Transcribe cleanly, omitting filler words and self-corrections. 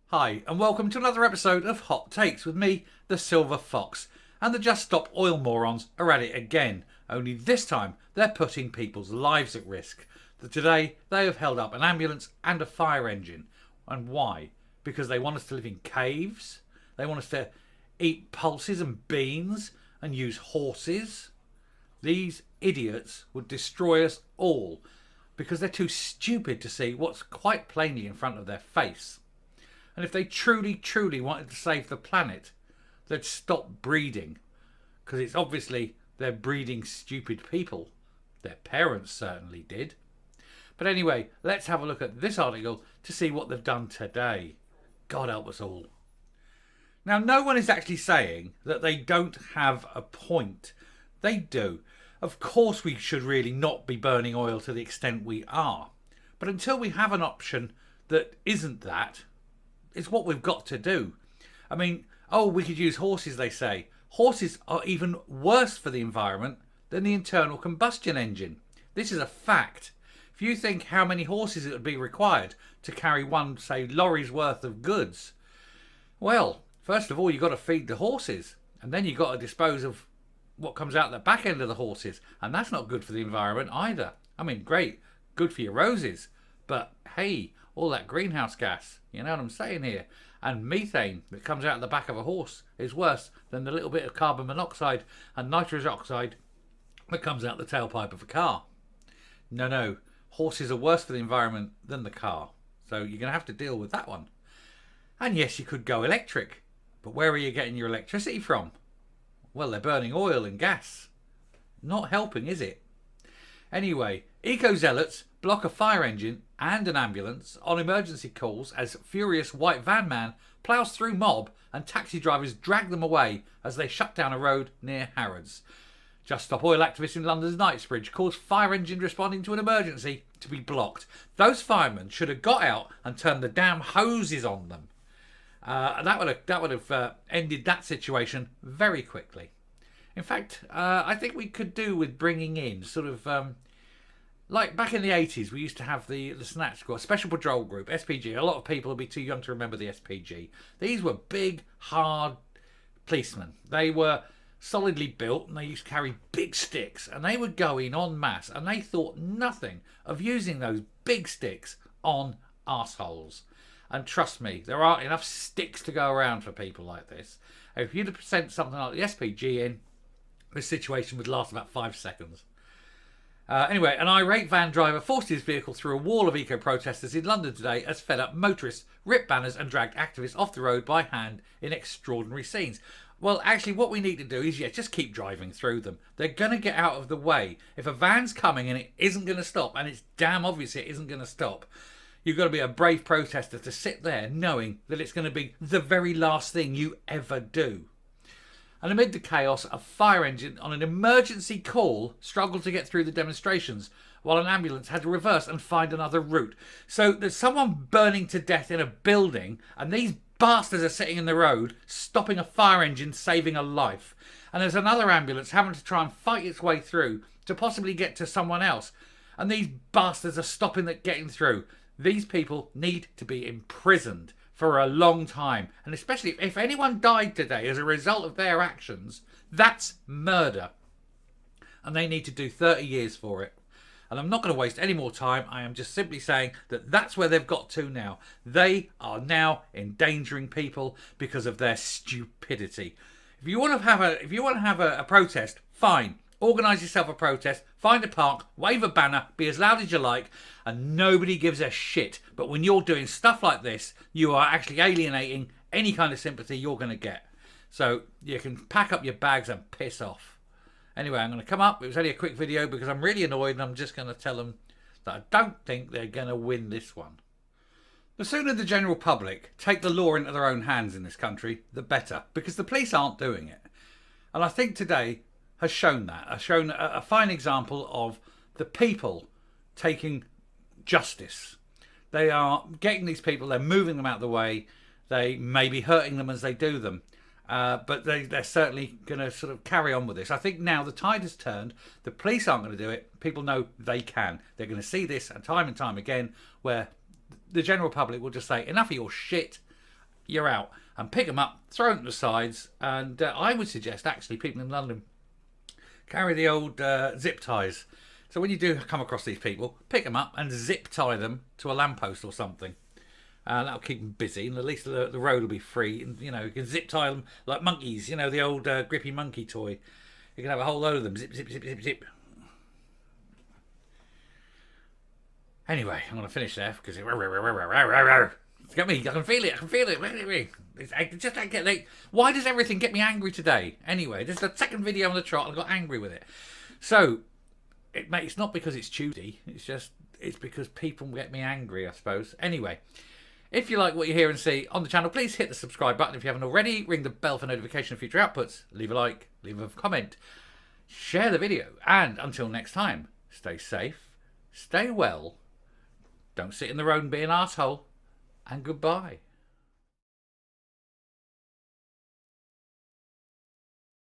Hi, and welcome to another episode of Hot Takes with me, the Silver Fox. And the Just Stop Oil morons are at it again, only this time they're putting people's lives at risk. Today they have held up an ambulance and a fire engine. And why? Because they want us to live in caves? They want us to eat pulses and beans and use horses? These idiots would destroy us all because they're too stupid to see what's quite plainly in front of their face. And if they truly wanted to save the planet, they'd stop breeding. Because it's obviously they're breeding stupid people. Their parents certainly did. But anyway, let's have a look at this article to see what they've done today. God help us all. Now, no one is actually saying that they don't have a point. They do. Of course we should really not be burning oil to the extent we are. But until we have an option that isn't that, it's what we've got to do. I mean, we could use horses, they say. Horses are even worse for the environment than the internal combustion engine. This is a fact. If you think how many horses it would be required to carry one, say, lorry's worth of goods, well, first of all, you've got to feed the horses. And then you've got to dispose of what comes out the back end of the horses. And that's not good for the environment either. I mean, great, good for your roses. But hey, all that greenhouse gas, you know what I'm saying here? And methane that comes out of the back of a horse is worse than the little bit of carbon monoxide and nitrous oxide that comes out the tailpipe of a car. No, horses are worse for the environment than the car. So you're going to have to deal with that one. And yes, you could go electric. But where are you getting your electricity from? Well, they're burning oil and gas. Not helping, is it? Anyway, eco-zealots block a fire engine and an ambulance on emergency calls as furious white van man ploughs through mob and taxi drivers drag them away as they shut down a road near Harrods. Just Stop Oil activists in London's Knightsbridge caused fire engine responding to an emergency to be blocked. Those firemen should have got out and turned the damn hoses on them. That would have ended that situation very quickly. In fact, I think we could do with bringing in sort of like back in the 80s, we used to have the Snatch Squad, Special Patrol Group, SPG. A lot of people will be too young to remember the SPG. These were big, hard policemen. They were solidly built and they used to carry big sticks. And they would go in en masse and they thought nothing of using those big sticks on arseholes. And trust me, there aren't enough sticks to go around for people like this. If you'd have sent something like the SPG in, this situation would last about 5 seconds. Anyway, an irate van driver forced his vehicle through a wall of eco-protesters in London today as fed-up motorists ripped banners and dragged activists off the road by hand in extraordinary scenes. Well, actually, what we need to do is, just keep driving through them. They're going to get out of the way. If a van's coming and it isn't going to stop, and it's damn obvious it isn't going to stop, you've got to be a brave protester to sit there knowing that it's going to be the very last thing you ever do. And amid the chaos, a fire engine on an emergency call struggled to get through the demonstrations, while an ambulance had to reverse and find another route. So there's someone burning to death in a building, and these bastards are sitting in the road, stopping a fire engine, saving a life. And there's another ambulance having to try and fight its way through to possibly get to someone else. And these bastards are getting through. These people need to be imprisoned for a long time. And especially if anyone died today as a result of their actions, that's murder. And they need to do 30 years for it. And I'm not going to waste any more time. I am just simply saying that that's where they've got to now. They are now endangering people because of their stupidity. If you want to have a protest, fine. Organise yourself a protest, find a park, wave a banner, be as loud as you like, and nobody gives a shit. But when you're doing stuff like this, you are actually alienating any kind of sympathy you're going to get. So you can pack up your bags and piss off. Anyway, I'm going to come up. It was only a quick video because I'm really annoyed and I'm just going to tell them that I don't think they're going to win this one. The sooner the general public take the law into their own hands in this country, the better, because the police aren't doing it. And I think today has shown that. Has shown a fine example of the people taking justice. They are getting these people, they're moving them out of the way. They may be hurting them as they do them. But they're certainly going to sort of carry on with this. I think now the tide has turned. The police aren't going to do it. People know they can. They're going to see this and time again where the general public will just say, enough of your shit. you're out. And pick them up, throw them to the sides, and I would suggest actually people in London carry the old zip ties. So when you do come across these people, pick them up and zip tie them to a lamppost or something. That'll keep them busy, and at least the road will be free. And you can zip tie them like monkeys. The old grippy monkey toy. You can have a whole load of them. Zip, zip, zip, zip, zip. Anyway, I'm going to finish there because get me. I can feel it. I can feel it. Why does everything get me angry today? Anyway, this is the second video on the trot. I got angry with it. So it's not because it's Tuesday. It's because people get me angry, I suppose. Anyway, if you like what you hear and see on the channel, please hit the subscribe button if you haven't already. Ring the bell for notification of future outputs. Leave a like. Leave a comment. Share the video. And until next time, stay safe. Stay well. Don't sit in the road and be an arsehole. And goodbye.